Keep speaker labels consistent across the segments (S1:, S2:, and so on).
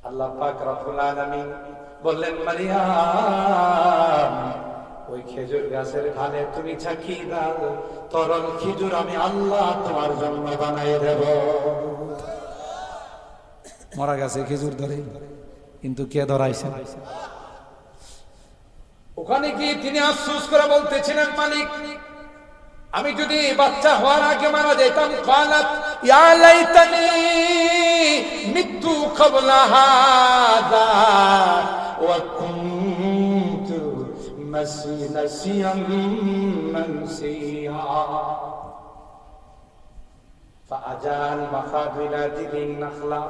S1: আল্লাহ পাক রব্বুল আলামিন বললেন, মারিয়াম ওই খেজুর গাছের ঢালে তুমি ঝাঁকি দাও, তরল খেজুর আমি আল্লাহ তোমার জন্য বানাই দেব।
S2: মরা গাছে খেজুর ধরে, কিন্তু কে ধরাইছে?
S1: ওখানে গিয়ে তিনি আফসোস করে বলতেছিলেন, মালিক আমি যদি বাচ্চা হওয়ার আগে মারা যেতাম, কালাত ইয়া লাইতানি মিতু ক্বাবলা হাযা ওয়া কুনতু নাসিয়াম মানসিয়া। ফাআজাল মাখাবিলা দিন নাখলা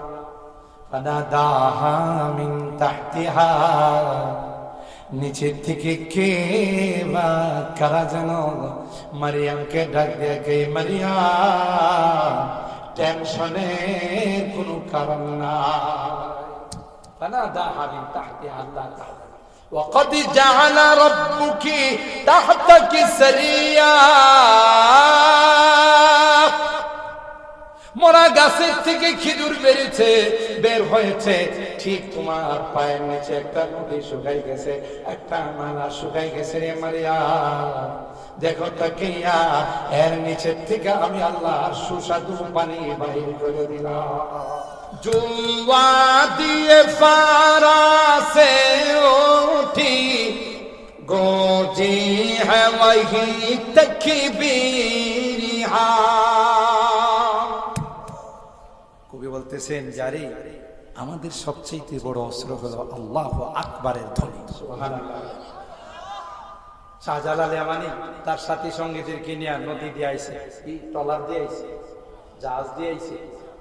S1: ফানাদাহা মিন তাহতিহা। নিচের থেকে কে বা কারা যেন মারিয়ামকে ডাক দিয়ে, কে মারিয়াম, টেনশনের কোনো কারণ নাই। ফানাদাহা মিন তাহতিহা, আল্লাহ তাআলা ওয়াকাদ জাআলা রাব্বুকি তাহতাকি সারিয়া। মরা গাছের থেকে খেজুর বের হয়েছে, ঠিক তোমার পায়ের নিচে একটা নদী শুকাই গেছে, একটা নালা শুকাই গেছে রে মারিয়াম। দেখো তাকিয়া, এর নিচের থেকে আমি আল্লাহ সুস্বাদু পানি বাহির করে দিলাম। জুয়া দিয়ে ফারাসে ওঠি গোজি হ্যাঁ ওহি তকবীরিহা। কবি বলতেছেন, যারে আমাদের সবচেয়ে বড় অস্ত্র হলো আল্লাহু আকবারের ধ্বনি। সুবহানাল্লাহ। শাহজালাল ইয়ামানি তার সাথী সঙ্গীদেরকে নিয়ে নদী দিয়ে আইছে, কি ট্রলার দিয়ে আইছে, জাহাজ দিয়ে আইছে,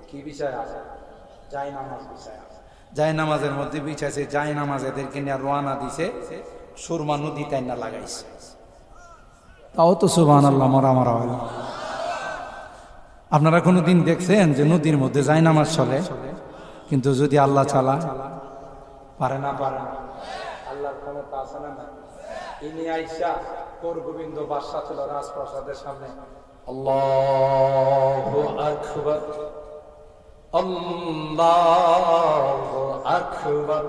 S1: কি বিষয় আছে? জায় নামাজ বিষয় আছে। জায় নামাজের মধ্যে বিছাইছে, জায় নামাজ এদেরকে নিয়ে রওনা দিছে, সুরমা নদী তাই না লাগাইছে।
S2: তাও তো সুবহানাল্লাহ, মারা হয়। আপনারা কোনোদিন দেখছেন যে নদীর মধ্যে যায় নামাজ চলে? কিন্তু যদি আল্লাহ চালা
S1: পারে না, আল্লাহর ক্ষমতা আছে না? ইনি আইসা কোর গোবিন্দ বাদশা ছিল রাজপ্রাসাদের সামনে, আল্লাহু আকবার আল্লাহু আকবার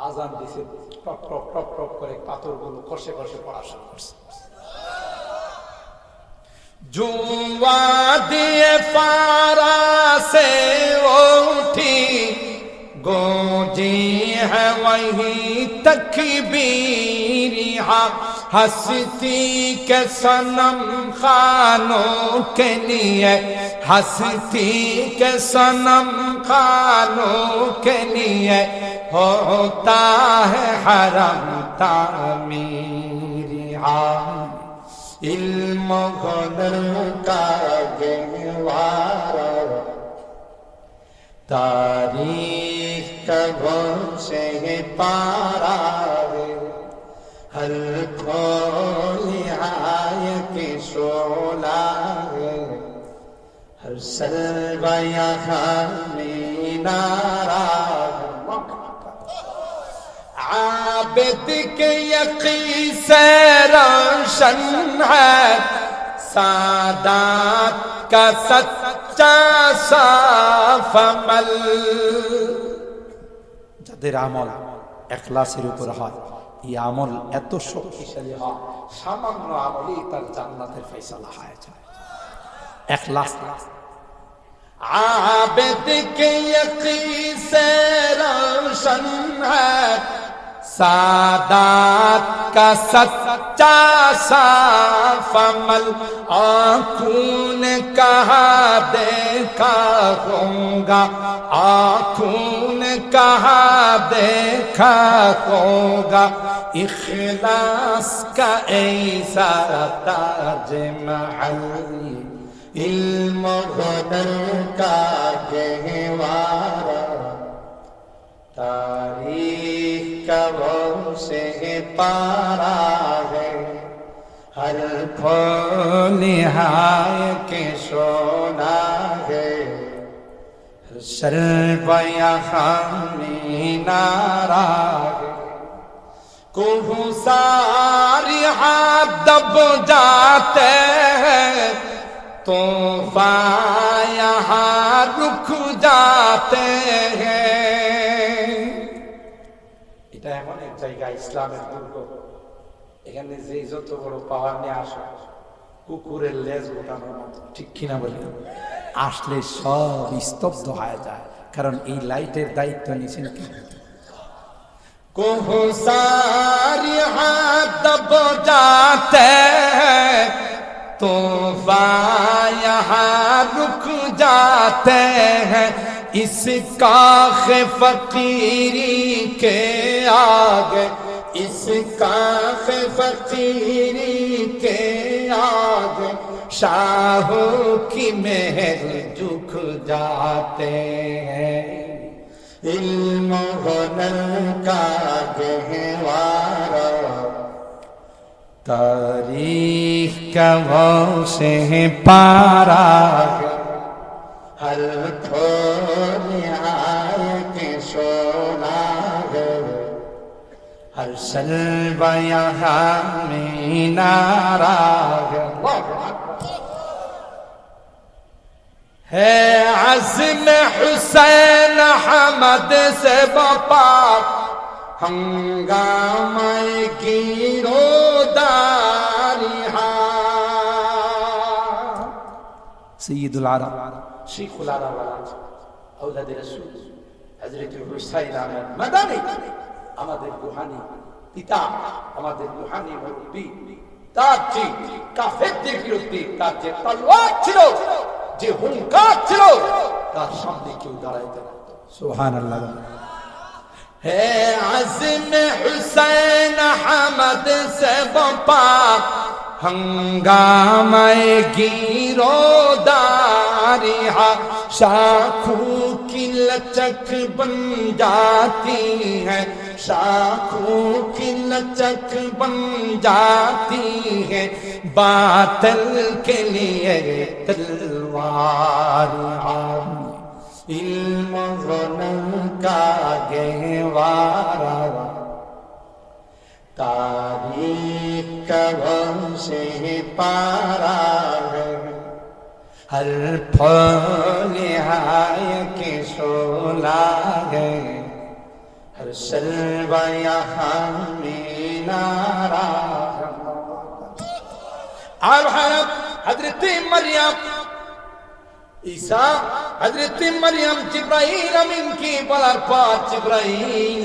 S1: আজান দিছে, টপ টপ টপ টপ করে পাথরগুলো কষে কষে পড়া শুরু করছে। जुआ दिए पारा से उठी गोजी है वही तकबीरिहा। हंसती के सनम खानों के लिए, हंसती के सनम खानों के लिए होता है हरम तामीरिहा। इल्म हुनर का गहवारा तारीख कबों से पारा, हर खोलिहाय की शोला, हर सलवा यहाँ मीनारा। आबिद के यकीन से रोशन है सादात का सच्चा साफ अमल।
S2: যাদের আমল ইখলাসের উপর হয়, এই আমল এত শক্তিশালী হয়,
S1: সামান্য আমলই তার জান্নাতের ফয়সালা হয়।
S2: ইখলাস।
S1: आबिद के यकीन से रोशन है सादात का सच्चा साफ अमल। आँखों ने कहा देखा होगा, आँखों ने कहा देखा होगा, इखलास का ऐसा ताज महल। इल्म हुनर का गहवारा तारीख कबों से पारा है, हर खोलिहाय के सोना है, हर शर्ब यहाँ मीनारा है। कुहू सारी हाथ दब जाते हैं, तूफान यहाँ रुक जाते हैं। এটা এমন এক জায়গা, ইসলামের দুর্গ। এখানে যে যত বড় পাওয়ার নিয়ে আসে, কুকুরের লেজ গোটানোর মতো, ঠিক কিনা বলি?
S2: আসলে সব স্তব্ধ হয়ে যায়, কারণ এই লাইটের দায়িত্ব নিয়েছেন কি?
S1: कोह सारी हाथ दब जाते हैं, तूफान यहाँ रुक जाते हैं, इस काख फकीरी के आगे, इस काख फकीरी के आगे शाहों की महल झुक जाते हैं। इल्म हुनर का गहवारा तारीख का वो से पारा, हर थोड़ी आय के सोना है, हर सलवा यहाँ में नारा है अज़्म हुसैन अहमद से बपा, हंगामा गिरोदारी
S2: সৈয়দুল আরব
S1: शेखुल अरब औलाद रसूल हजरत हुसैन अहमद मदनी, আমাদের রুহানি পিতা, আমাদের রুহানি মুরব্বি। তার যে কাফেরদের বিরুদ্ধে তার যে তলোয়ার ছিল, যে হুঙ্কার ছিল, তার সামনে কেউ দাঁড়াইতে না।
S2: সুবহানাল্লাহ।
S1: है अज़्म हुसैन अहमद से बपा, हंगामा गिरोदारी शाखों की लचक बन जाती है, शाखों की लचक बन जाती है, बातिल के लिए तलवार। इल्म हुनर का गहवारा तारीख का वंशे पारा है, हर फूल हाय के शोला है, हर सलवा यहाँ में नारा। और हज़रत मरियम ঈসা, হযরত মরিয়ম জিবরাইল আমিন কি বলার পর জিবরাইল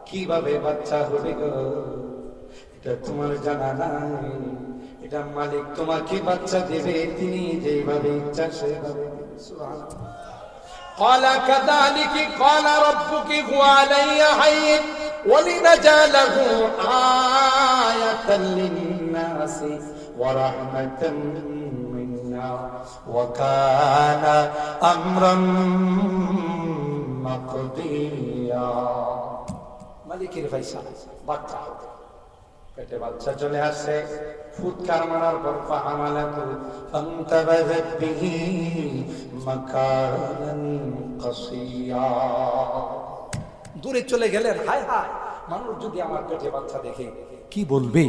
S1: কিভাবে বাচ্চা হবে গো, এটা তোমার জানা নাই, এটা মালিক তোমাকে বাচ্চা দেবে, তিনি যেভাবে ইচ্ছা সেভাবে দেবে। সুবহানাল্লাহ। قال كذلك قال ربك هو علي هين ولنجعله آية للناس ورحمة منا وكان أمرا مقضيا। মালিকের ফয়সালা, বাচ্চা হবে, পেটে বাচ্চা চলে আসে, ফুৎকার মারার পর ফাহামালাতু ফান্তাবাযাত বিহি মাকানান কাসিয়া।
S2: দূরে চলে গেলেন। হায় হায়, মানুষ যদি আমার পেটে বাচ্চা দেখে কি বলবে?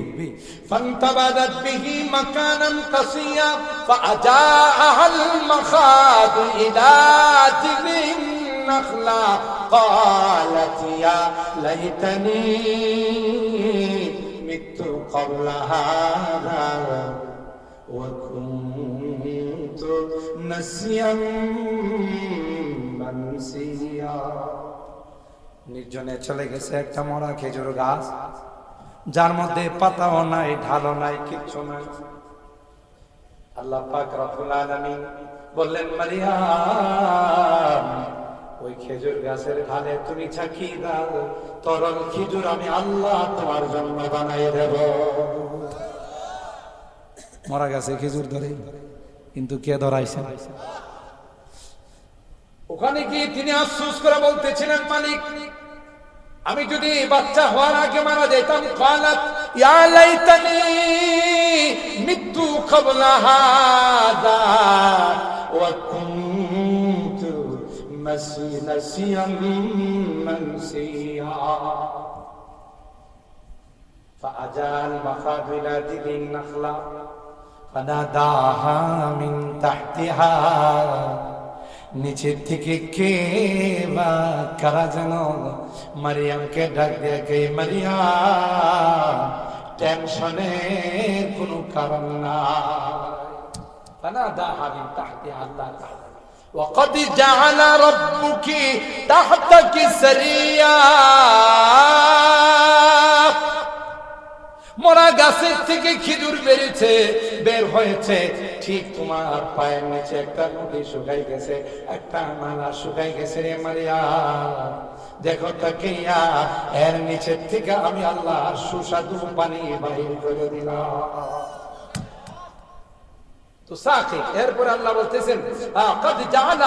S1: فانتبذت به مكانا قصيا فأجاءها المخاض إلى جذع النخلة قالت يا ليتني مت قبل هذا وكنت نسيا منسيا।
S2: নির্জনে চলে গেছে একটা মরা খেজুর গাছ, যার মধ্যে পাতাও নাই, ঢালও নাই, কিচ্ছু নাই।
S1: আল্লাহ পাক রব্বুল আলামিন বললেন, মারিয়াম ওই খেজুর গাছের ঢালে তুমি ছাকি দাও, তরল খেজুর আমি আল্লাহ তোমার জন্য বানাই দেব।
S2: মরা গাছে খেজুর ধরে, কিন্তু কে ধরাইছে?
S1: ওখানে গিয়ে তিনি আফসোস করে বলতেছিলেন, মালিক আমি যদি বাচ্চা হওয়ার আগে মারা যেতাম, কালাত ইয়া লাইতানি মিতু ক্বাবলা হাদা ওয়া কুনতু নাসিয়াম মানসিয়া। ফাআজাল মাখাবিলা দিন নাখলা ফানাদাহা মিন তাহতিহা
S2: নিচের থেকে কে বা কারা যেন মারিয়ামকে ডাক দিয়ে কে মারিয়াম, টেনশনের কোনো কারণ নাই। ফানাদাহা মিন তাহতিহা আল্লা তাহজান
S1: وقد جعل ربك تحتك سريا। মরা গাছের থেকে খেজুর বেরিয়েছে, বের হয়েছে, ঠিক তোমার পায়ের নিচে একটা নদী শুকাই গেছে, একটা মালা শুকাই গেছে রে মারিয়াম। দেখো তাকিয়া, এর নিচের থেকে আমি আল্লাহ সুস্বাদু পানি বাহির করে দিলাম। তো সাকি এরপর আল্লাহ বলতেছেন قد جعل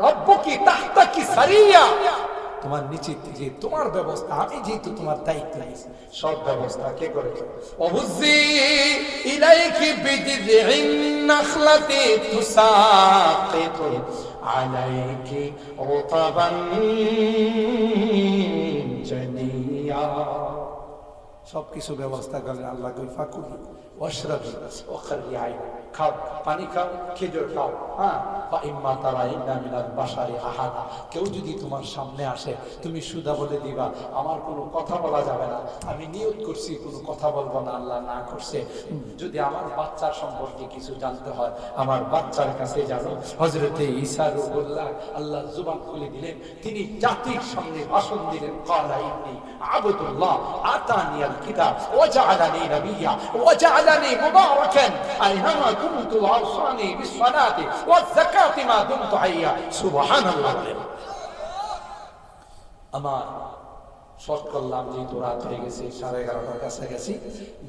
S1: ربك تحتك سريا। তোমার নিচে থেকে তোমার ব্যবস্থা, আমি যেহেতু তোমার দায়িত্ব নিয়েছি, সব ব্যবস্থা কে করেছে। وهزي إليك بجذع النخلة تساقط عليك رطبا جنيا। সবকিছু ব্যবস্থা করলেন আল্লাহ। ফাকুলি ওয়াশরাবি ওয়াখরি আইন, খাও, পানি খাও, খেজুর খাও। হ্যাঁ, ফাইম্মা তারাইন্না মিনাল বাশারি আহাদা, কেউ যদি তোমার সামনে আসে তুমি সুদা বলে দিবা, আমার কোনো কথা বলা যাবে না, আমি নিয়ত করছি কোনো কথা বলবো না, আল্লাহ না করছে। যদি আমার বাচ্চার সম্পর্কে কিছু জানতে হয়, আমার বাচ্চার কাছে জানো। হযরতে ঈসা রূহুল্লাহ আল্লাহ জুবান খুলে দিলেন, তিনি জাতির সামনে ভাষণ দিলেন, ক্বালা ইন্নী আবদুল্লাহ আতানিয়াল কিতাব ওয়া জাআলানি নাবিয়্যা ওয়া জাআলানি মুবারাকান আইনামা কুনতু ওয়া আওসানি বিস-সালাতি ওয়াজ-যাকাতি মা দুমতু হাইয়্যা। সুবহানাল্লাহ। আমার শর্ট করলাম, যেহেতু রাত হয়ে গেছে, 11:30টার কাছাকাছি,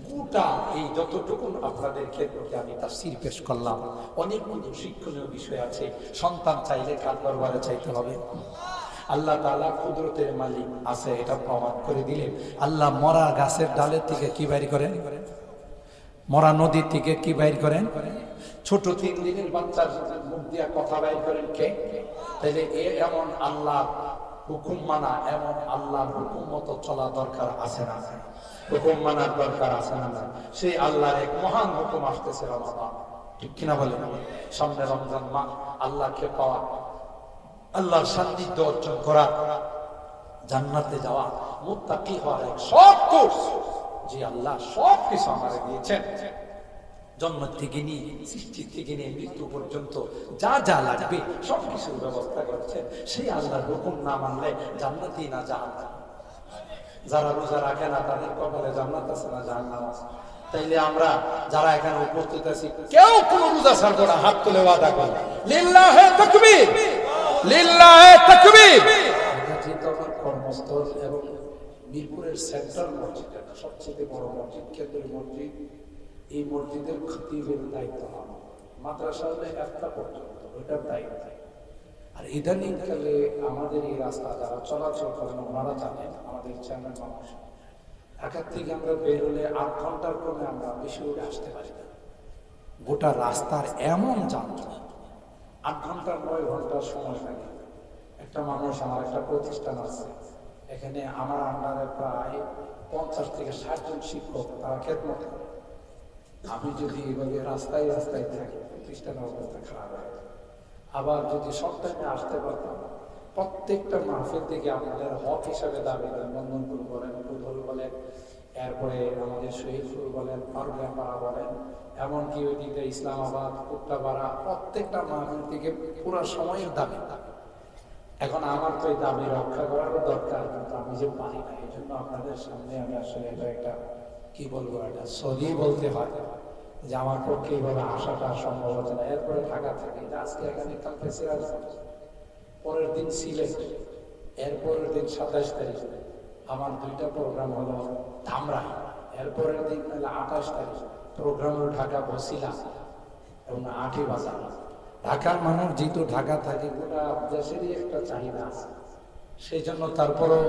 S1: গোটা এই যতটুকু আপনাদের ক্ষেত্রে আমি তাফসীর পেশ করলাম, অনেকগুলো শিক্ষণীয় বিষয় আছে। সন্তান চাইলে কার দরবারে চাইতে হবে? আল্লাহ তাআলা কুদরতের মালিক আছে, এটা প্রমাণ করে দিলেন। আল্লাহ মরা গাছের ডালের থেকে কি বাইর করেন? মরা নদীর থেকে কি বাইর করেন? ছোট 3 দিনের বাচ্চার মুখ দিয়া কথা বাইর করেন কে? তাহলে এমন আল্লাহ হুকুম মানা, এমন আল্লাহর হুকুম মতো চলা দরকার আছে না? হুকুম মানার দরকার আছে না? সেই আল্লাহর এক মহান হুকুম আসতেছে রমাদান, ঠিক কিনা বলেন? সামনে রমজান মাস, আল্লাহকে পাওয়া, আল্লাহর সান্নিধ্য অর্জন করা, জান্নাতে যাওয়া, মুত্তাকি হওয়ার এক সব কোর্স যে আল্লাহ সব কিছু আমাদের দিয়েছেন। জন্ম থেকে নিয়ে, সৃষ্টি থেকে নিয়ে মৃত্যু পর্যন্ত যা যা লাগবে সব কিছুর ব্যবস্থা করছেন। সেই আল্লাহর হুকুম না মানলে জান্নাতই না জাহান্নাম। যারা রোজা রাখে না তাদের কপালে জান্নাত আছে না জাহান্নাম আছে? তাইলে আমরা যারা এখানে উপস্থিত আছি কেউ কোনো রোজা ছাড়বো না, হাত তুলে ওয়াদা করি। লিল্লাহে তাকবীর, লিল্লাহে তাকবীর। এটা যেহেতু আমার কর্মস্থল এবং মিরপুরের সেন্ট্রাল মসজিদ, সবচেয়ে বড় মসজিদ, কেন্দ্রীয় মসজিদ, এই মসজিদের খতিবের দায়িত্ব আমার। মাদ্রাসা হলে একটা পর্যন্ত, ওইটার দায়িত্ব। আর ইদানিং কালে আমাদের এই রাস্তা যারা চলাচল করেন ওনারা জানেন, আমাদের চেয়ারম্যান মানুষ, ঢাকার থেকে আমরা বের হলে 8 ঘন্টার ক্রমে আমরা বেশি রোডে আসতে পারি না। গোটা রাস্তার এমন যানজট, 8 ঘন্টা 9 ঘন্টার সময় লাগে। একটা মানুষ, আমার একটা প্রতিষ্ঠান আছে এখানে, আমার আন্ডারে প্রায় 50 থেকে 60 জন শিক্ষক, তারা খেদমত করে। আমি যদি এভাবে রাস্তায় রাস্তায় থাকি, প্রতিষ্ঠানের অবস্থা খারাপ হয়। আবার যদি সব টাইমে আসতে পারতাম, প্রত্যেকটা মাহফিল থেকে আমাদের হক হিসাবে দাবি করেন, বন্ধনপুর বলেন, কুদল বলেন, এরপরে আমাদের শহীদপুর বলেন, পারুলিয়াপাড়া বলেন, এমনকি ওইদিকে ইসলামাবাদ, উত্তরপাড়া, প্রত্যেকটা মাহফিল থেকে পুরো সময়ের দাবি। এখন আমার তো এই দাবি রক্ষা করারও দরকার, কিন্তু আমি যে পারি না, এই জন্য আপনাদের সামনে আমি আসলে এটা একটা কি বলবো, এটা সরি বলতে হয় যে আমার পক্ষে এইভাবে আসাটা সম্ভব হচ্ছে না। এরপরে ঢাকা থেকে আজকে এখানে, কালকে সিরাজগঞ্জ, পরের দিন সিলেট, এরপরের দিন 27 তারিখ আমার 2টা প্রোগ্রাম হলো ধামরা, এরপরের দিন হলো 28 তারিখ প্রোগ্রাম হলো ঢাকা বসিলা এবং 8ই বাজার। ঢাকার মানুষ যেহেতু ঢাকা থাকে, গোটা দেশেরই একটা চাহিদা আছে, সেই জন্য তারপরও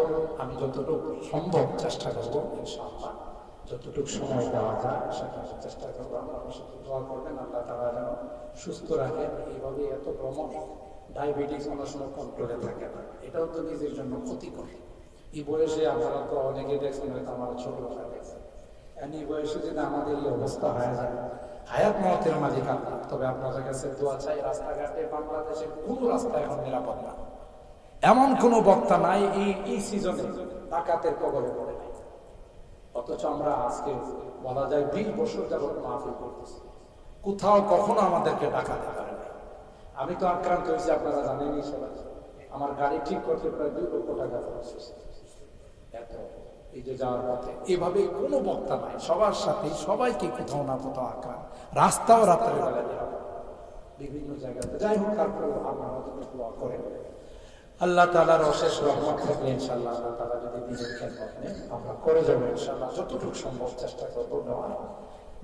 S1: আমি যতটুকু সম্ভব চেষ্টা করবো, ইনশাআল্লাহ যতটুকু সময় দেওয়া যায় সেটা চেষ্টা করবো। আপনারা সাথে দোয়া করবেন, আল্লাহ তাআলা যেন সুস্থ রাখেন। এইভাবে এত ভ্রমণ, ডায়াবেটিস অনেক সময় কন্ট্রোলে থাকে না, এটাও তো নিজের জন্য ক্ষতিকর। এই বয়সে আপনারা তো অনেকে দেখছেন, হয়তো আমার ছোটবেলা দেখছেন, এই বয়সে যদি আমাদের এই অবস্থা হয়ে যায়,
S2: হায়াত মওতের মালিক আল্লাহ। তবে আপনাদের কাছে দোয়া চাই, রাস্তাঘাটে বাংলাদেশে কোনো রাস্তা এখন নিরাপদ না। এমন কোন বক্তা নাই এই সিজনে ডাকাতের কবলে পড়ে নাই। অথচ আমরা আজকে বলা যায় 20 বছর যাবত মাহফিল করতেছি, কোথাও কখনো আমাদেরকে ডাকাতে পারে না। আমি তো আক্রান্ত হয়েছি, আপনারা জানেনই সবাই। আমার গাড়ি ঠিক করতে প্রায় 2 লক্ষ টাকা খরচ হয়েছে। এত এই যে যাওয়ার পথে এভাবে কোনো বক্তা নাই, সবার সাথে সবাইকে কোথাও না কোথাও আক্রান্ত, রাস্তাও রাত্রে বেলা বিভিন্ন জায়গাতে। যাই হোক, তারপরে আপনারা দোয়া করেন, আল্লাহ তাআলার অশেষ রহমত থাকলে ইনশাআল্লাহ আল্লাহ তাআলা যদি দিনের খেদমত নেন আমরা করে যাবো ইনশাআল্লাহ। যতটুকু সম্ভব চেষ্টা করবো নেওয়ার।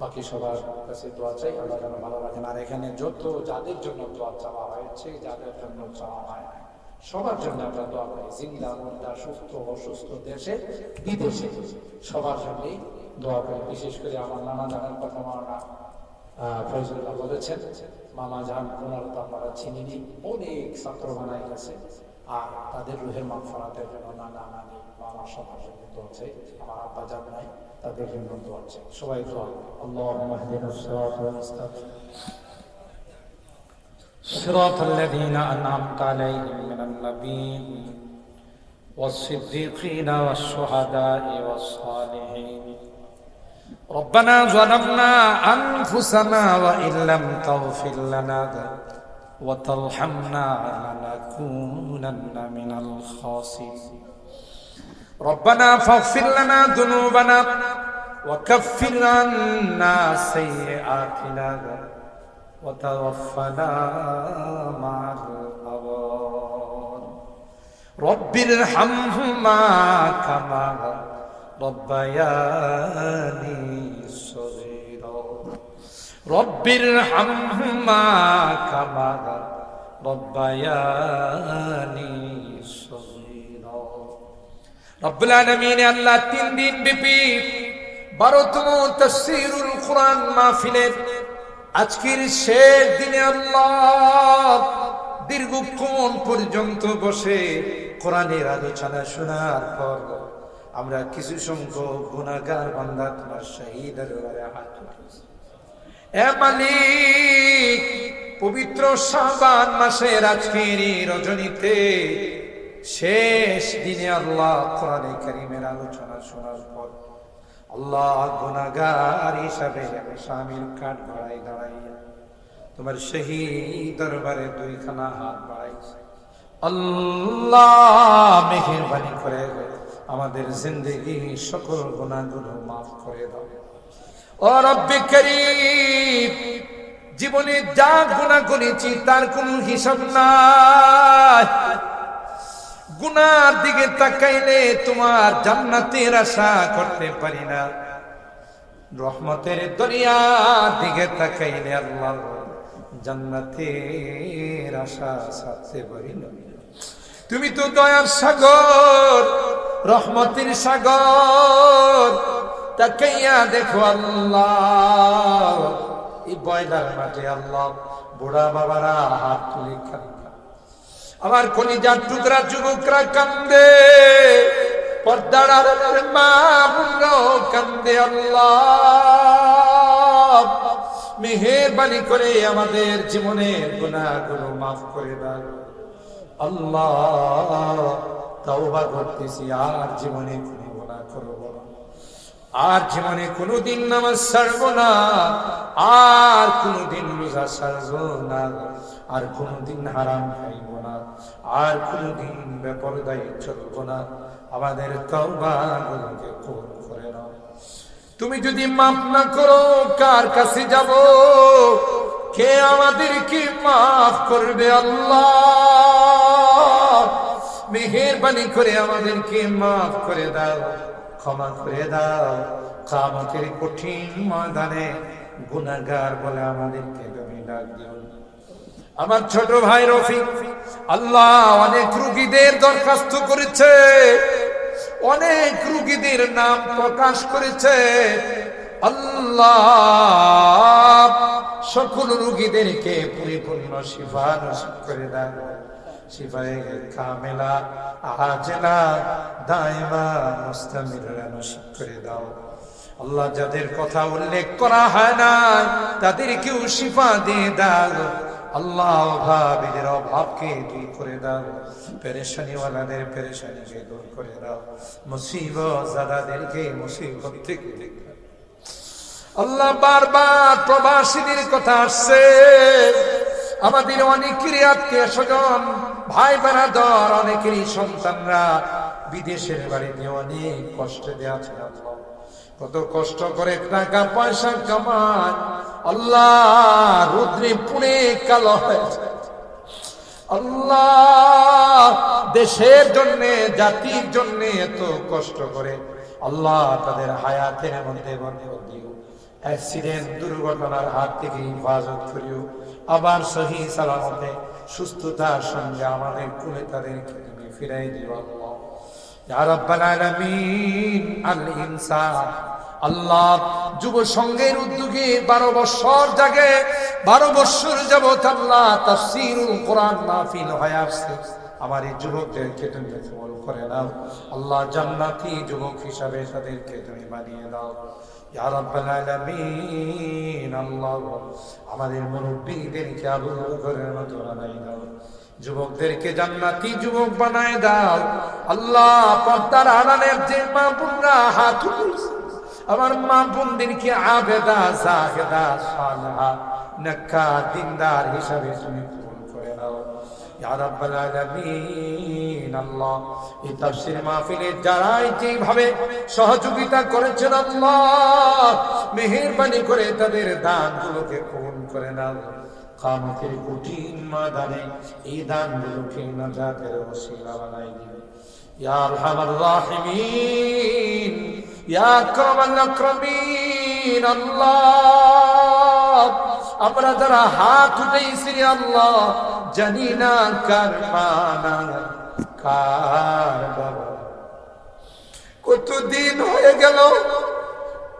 S2: বাকি সবার কাছে দোয়া চাই, আল্লাহ যেন ভালো রাখেন। আর এখানে যাদের জন্য দোয়া চাওয়া হয়েছে, যাদের জন্য চাওয়া হয় না, সবার জন্য আমরা দোয়া করি। জিন্দা মুর্দা, সুস্থ অসুস্থ, দেশে বিদেশে সবার জন্যই দোয়া করি। বিশেষ করে আমার নানা জানার কথা মাওলানা ফয়জুল্লাহ বলেছেন। মামা জান ওনার তো আপনারা চিনিনি, অনেক ছাত্র বানাই গেছে। আর তাদের রুহের মাগফিরাতের জন্য নানা নানি মামা সবার জন্য দোয়া চাই। আমার আব্বা জান নাই, তাদের জন্য দোয়া চাই। সবাই দোয়া করি। আল্লাহুম্মা ইহদিনাস সিরাতাল মুস্তাকিম সিরাতাল লাযীনা আন'আমতা আলাইহিম মিনান নাবিয়্যিন ওয়াস-সিদ্দীকিনা ওয়াশ-শুহাদা'i ওয়াস-সালিহিন। ربنا ظلمنا أنفسنا وإن لم تغفر لنا وترحمنا لنكونن من الخاسرين. ربنا فاغفر لنا ذنوبنا وكفر عنا سيئاتنا وتوفنا مع الأبرار. رب ارحمهما كما ربياني صغيرا. رب ارحمهما كما ربياني صغيرا. رب العالمين আল্লাহ 3 দিন ব্যাপী 12তম তাফসীরুল কুরআন মাহফিলের আজকের শেষ দিনে আল্লাহ দীর্ঘক্ষণ পর্যন্ত বসে কোরআনের আলোচনা শোনার পর আমরা কিছু সংখ্যক গুনাহগার বান্দা তোমার শাহী দরবারে হাত উঠাইছি। এ মালিক, পবিত্র শাবান মাসের আজকের এই রজনীতে শেষ দিনে আল্লাহ কোরআনে কারীমের আলোচনা শোনার পর আল্লাহ গুনাহগার হিসাবে স্বামীর কাঠ বাড়াই দাঁড়াইয়া তোমার শাহী দরবারে 2খানা হাত বাড়াইছি। আল্লাহ মেহেরবানি করে আমাদের জিন্দেগি সকল গুনাহগুলো মাফ করে দাও। ও রব্বে করিম, জীবনে যা গুনাহ করেছি তার কোনো হিসাব নাই। গুনার দিকে তাকাইলে তোমার জান্নাতের আশা করতে পারি না, রহমতের দরিয়ার দিকে তাকাইলে আল্লাহ জান্নাতের আশা ছাড়তে পারি না। তুমি তো দয়ার সাগর, রহমতের সাগর। তাকাইয়া দেখো আল্লাহ, এই বয়লার মাঠে আল্লাহ বুড়া বাবারা হাত তুলে কান্দে, আমার কলিজার টুকরা যুবকরা কান্দে, পর্দার আড়ালের মা বোনরাও কান্দে। আল্লাহ মেহেরবানি করে আমাদের জীবনের গুনাহগুলো মাফ করে দাও। আল্লাহ তাওবা করতেছি, আর জীবনে কোনো গুনাহ করব না, আর জীবনে কোনোদিন নামাজ ছাড়ব না, আর কোনোদিন রোজা ছাড়ব না, আর কোনোদিন হারাম খাইব না, আর কোনোদিন বেপরদায় চলব না। আমাদের তওবাগুলোকে কবুল করে নাও। তুমি যদি মাফ না করো কার কাছে যাব? কে আমাদেরকে মাফ করবে? আল্লাহ মেহেরবানি করে আমাদেরকে মাফ করে দাও, ক্ষমা করে দাও। কিয়ামতের কঠিন ময়দানে গুনাহগার বলে আমাদেরকে তুমি ডাক দিও। আমার ছোট ভাই রফিক আল্লাহ অনেক রোগীদের দরখাস্ত করেছে, অনেক রোগীদের নাম প্রকাশ করেছে। আল্লাহ সকল রোগীদেরকে পরিপূর্ণ শিফা নসিব করে দাও। শিফায়ে কামেলা আজেলা দাইমা মুস্তামিরা নসিব করে দাও।
S1: আল্লাহ যাদের কথা উল্লেখ করা হয় না তাদেরকেও শিফা দিয়ে দাও আল্লাহ। অভাবীদের অভাবকে দূর করে দাও, পেরেশানিওয়ালাদের পেরেশানিকে দূর করে দাও, মুসিবত জাদাদেরকে মুসিবত থেকে আল্লাহ। বারবার প্রবাসীদের কথা আসছে, আমাদের অনেকেরই আত্মীয় স্বজন ভাই বেরাদর অনেকেরই সন্তানরা বিদেশের বাড়িতে অনেক কষ্টে দেওয়া ছিল। কত কষ্ট করে টাকা পয়সা কামায়, আল্লাহ রুদ্রে পুড়ে কালো হয়েছে। আল্লাহ দেশের জন্য জাতির জন্য এত কষ্ট করে, আল্লাহ তাদের হায়াতের মধ্যে দিও, অ্যাক্সিডেন্ট দুর্ঘটনার হাত থেকে হেফাজত করিও, আবার সহি সালামতে সুস্থতার সঙ্গে আমাদের কুলে তাদেরকে তুমি ফিরাই দিও আল্লাহ। ইয়া রাব্বাল আলামিন আল ইনসান আল্লাহ যুব সংঘের উদ্যোগে 12 বছর জাগে 12 বছর যাবত আল্লাহ তাফসীরুল কোরআন মাহফিল হয়ে আসছে। আমার এই যুবকদেরকে তুমি কবুল করে নাও আল্লাহ, জান্নাতি যুবক হিসাবে তাদেরকে তুমি বানিয়ে দাও ইয়া রাব্বাল আলামিন। আল্লাহ আমাদের মুরব্বিদেরকে আবু বকরের মতো বানাই দাও, যুবকদেরকে জান্নাতি যুবক বানায় দাও আল্লাহ। পর্দার আড়ালের যে মা বোনরা হাত উঠিয়েছে, আমার মা বোনদেরকে আবেদা জাহেদা সালেহা নেককার দিনদার হিসাবে তুমি কবুল করে নাও ইয়া রাব্বাল আলামিন। আল্লাহ এই তাফসীর মাহফিলে যারা যেভাবে সহযোগিতা করেছেন আল্লাহ মেহেরবানি করে তাদের দানগুলোকে কবুল করে নাও। কিয়ামতের কঠিন ময়দানে এই দানগুলোকে নাজাতের ওসিলা বানাই দিও ইয়া আরহামার রাহিমিন ইয়া আকরামাল আকরামিন। আল্লাহ আমরা যারা হাত উঠাইছি আল্লাহ জানি না কার মানা কার বাবা, কতদিন হয়ে গেল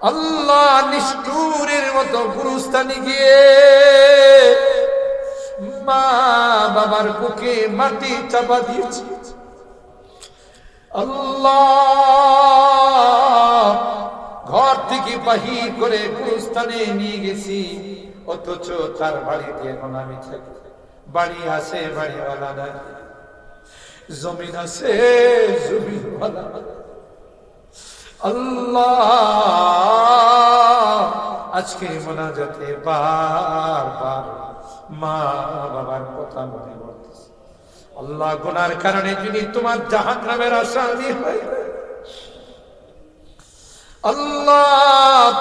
S1: আল্লাহ নিষ্ঠুরের মতো গুরুস্থানে গিয়ে মা বাবার বুকে মাটি চাপা দিয়েছি আল্লাহ। ঘর থেকে বাহির করে গুরুস্থানে নিয়ে গেছি, অথচ তার বাড়িতে এখন আমি থাকি। বাড়ি আছে বাড়িওয়ালা নাই, জমিন আছে জমিনওয়ালা আল্লাহ। আজকে মোনাজাতে বারবার মা বাবার কথা মনে পড়তেছে আল্লাহ। গুনার কারণে যদি তোমার জাহান্নামের আসামি হয় আল্লাহ,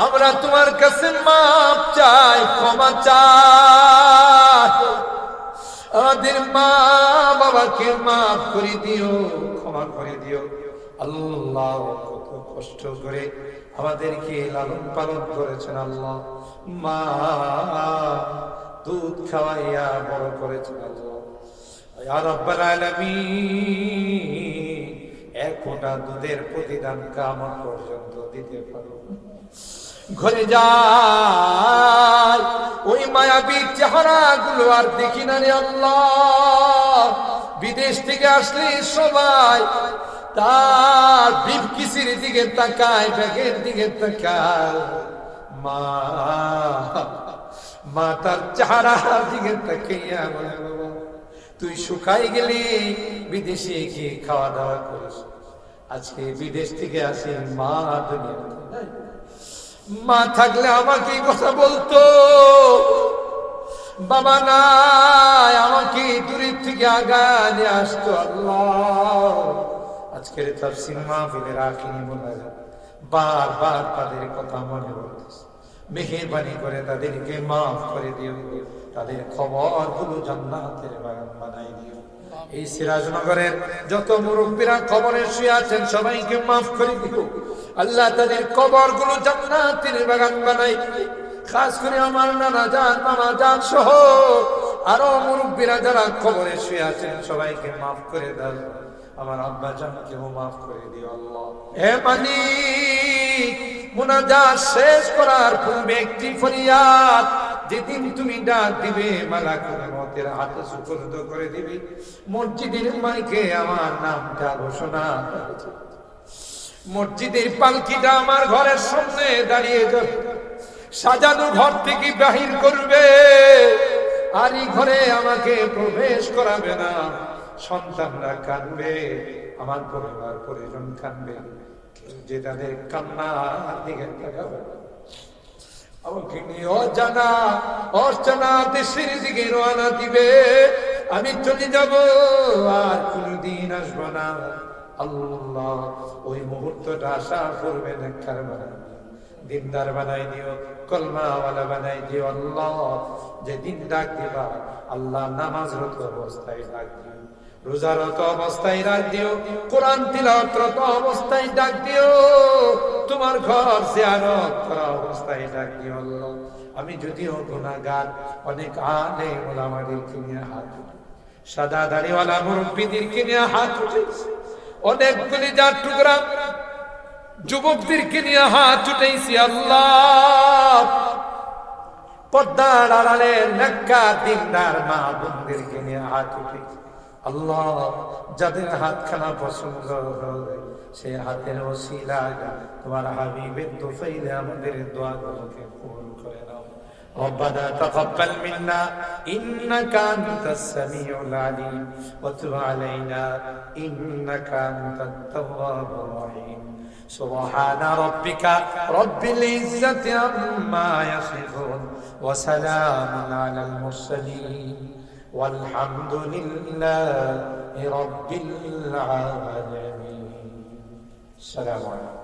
S1: আমরা তোমার কাছে মাপ চাই, ক্ষমা চাই। আমাদের মা বাবাকে মাফ করে দিও, ক্ষমা করে দিও আল্লাহ। কত কষ্ট করে আমাদেরকে লালন পালন করেছেন আল্লাহ, মা দুধ খাওয়াইয়া বড় করেছেন আল্লাহ। ইয়া রাব্বাল আলামিন এক ফোঁটা দুধের প্রতিদান কিয়ামত পর্যন্ত দিতে পারো। ঘরে যায় ওই মায়াবী চেহারা গুলো আর দেখি না রে আল্লাহ। বিদেশ থেকে আসলে সবাই তার বিবকিসির দিকে তাকায়, ব্যাগের দিকে তাকায়, মা মা তার চেহারার দিকে তাকাইয়া বলে বাবা তুই শুকাই গেলি, বিদেশে গিয়ে খাওয়া দাওয়া করিস। আজকে বিদেশ থেকে আসি, মা দুনিয়াতে নাই। মা থাকলে আমাকে কথা বলতো, বাবা নাই, আমাকে দূরের থেকে আগায় নিয়ে আসতো আল্লাহ। আজকের তাফসীর মাহফিলের আখিরি মোনাজাত বারবার তাদের কথা মনে পড়তেছে। মেহেরবানি করে তাদেরকে মাফ করে দিও, তাদের খবরগুলো জান্নাতের বাগান বানাই দিও। এই সিরাজনগরের যত মুরব্বীরা কবরে শুয়ে আছেন সবাইকে মাফ করে দিও আল্লাহ, তাদের কবরগুলো জান্নাতের বাগান বানাই দিও। খাস করে আমার নানা জান মামা জান সহ আরো মুরব্বীরা যারা কবরে শুয়ে আছেন সবাইকে মাফ করে দাও। আমার আব্বা জানকেও মাফ করে দিও আল্লাহ। হে মালিক, মুনাজাত শেষ করার পূর্বে একটি ফরিয়াদ, যেদিন তুমি ডাক দিবে মালাকুল মউতের হাতে সুপর্দ করে দিবে, মসজিদের মাইকে আমার নামটা ঘোষণা মসজিদের পালকিটা আমার ঘরের সামনে দাঁড়িয়ে যাবে, সাজানো ঘর থেকে বাহির করবে, আর এই ঘরে আমাকে প্রবেশ করাবে না। সন্তানরা কাঁদবে, আমার পরিবার পরিজন কাঁদবে, কেউ যে তাদের কান্নার দিকে তাকাবে না। আমাকে নিয়ে অজানা দেশের দিকে রওনা দিবে, আমি চলে যাব, আর কোনদিন আসবো না। আল্লাহ ওই মুহূর্তটা আশা করবে না, দিনদার বানাই দিও, কলমাওয়ালা বানাই দিও। আল্লাহ যেদিন ডাক দিবা, আল্লাহ নামাজরত অবস্থায় ডাক দিও, রোজারত অবস্থায় ডাক দিও, কোরআন তিলাওয়াতরত অবস্থায় ডাক দিও, তোমার ঘর জিয়ারত করা অবস্থায় ডাক দিও। আল্লাহ আমি যদিও গুনাহগার, অনেক আলেম ওলামাদেরকে নিয়ে হাত উঠে, সাদা দাড়িওয়ালা মুরব্বিদেরকে নিয়ে হাত উঠেছে, অনেকগুলি যার টুকরা যুবকদেরকে নিয়ে হাত উঠেছি। আল্লাহ পর্দার আড়ালে নেককার দিনদার মা বোনদেরকে নিয়ে হাত উঠেছি। আল্লাহ যাদের হাতখানা পছন্দ হয়, সে হাতের ওসিলায় তোমার হাবিবের তোফাইলে আমাদের দোয়াগুলোকে কবুল করে নাও। ربنا تقبل منا إنك أنت السميع العليم وتب علينا إنك أنت التواب الرحيم سبحان ربك رب العزة عما يصفون وسلام على المرسلين والحمد لله رب العالمين. السلام عليكم.